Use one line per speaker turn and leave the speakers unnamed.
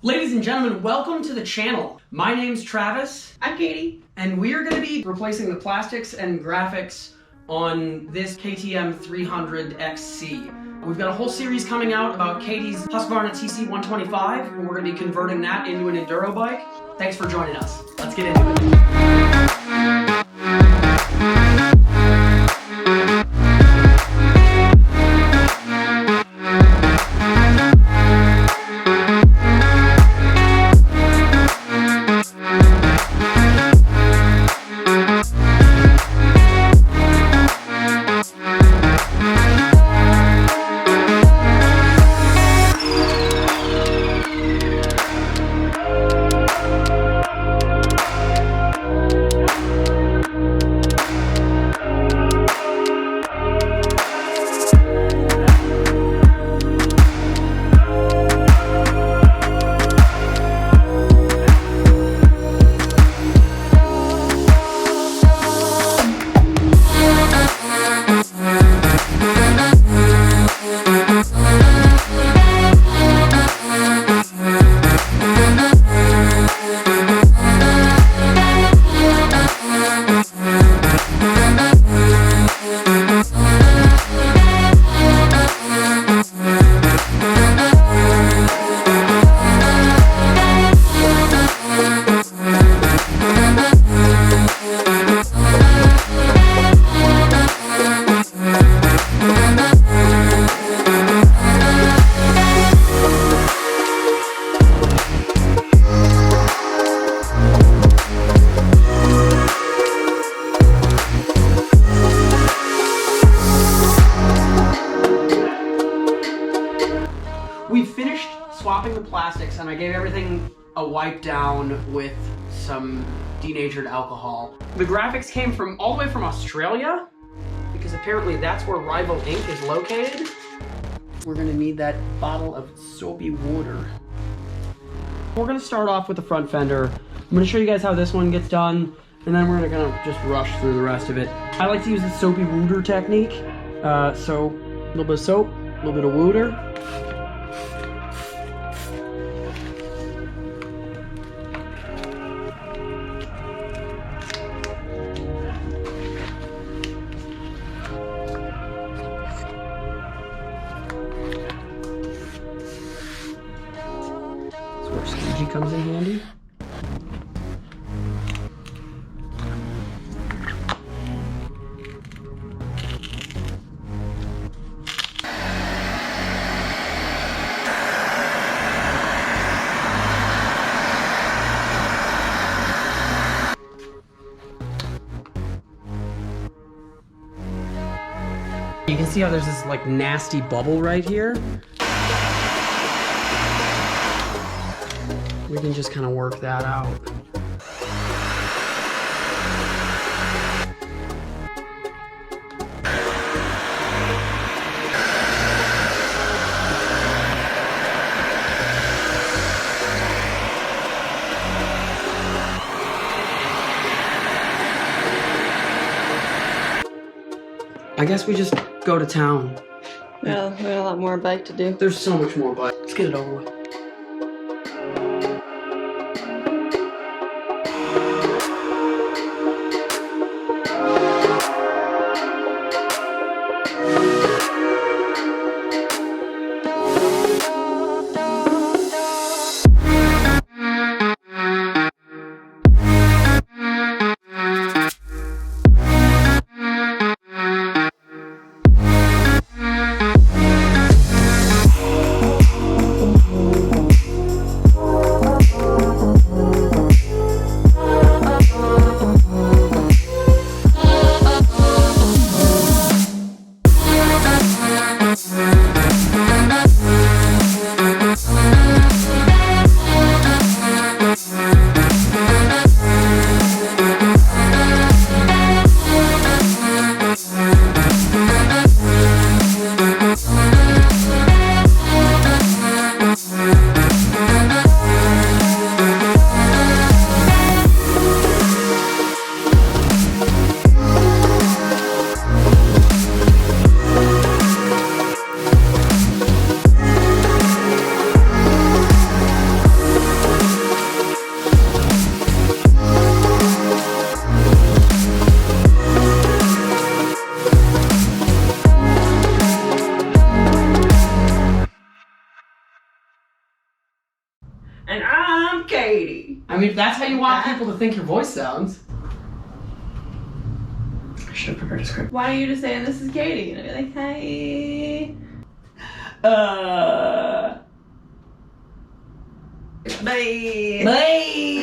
Ladies and gentlemen, welcome to the channel. My name's Travis.
I'm Katie.
And we are going to be replacing the plastics and graphics on this KTM 300 XC. We've got a whole series coming out about Katie's Husqvarna TC 125, and we're going to be converting that into an enduro bike. Thanks for joining us. Let's get into it. We finished swapping the plastics and I gave everything a wipe down with some denatured alcohol. The graphics came from all the way from Australia because apparently that's where Rival Ink is located. We're gonna need that bottle of soapy water. We're gonna start off with the front fender. I'm gonna show you guys how this one gets done, and then we're gonna just rush through the rest of it. I like to use the soapy water technique. So a little bit of soap, a little bit of water. Where squeegee comes in handy. You can see how there's this like nasty bubble right here. We can just kind of work that out. I guess we just go to town.
Well, we got a lot more bike to do.
There's so much more, but let's get it over with. I mean, if that's how you want people to think your voice sounds. I should have prepared a script.
Why don't you just say, this is Katie? And I'd be like, hi.
Bye.
Bye.
Bye.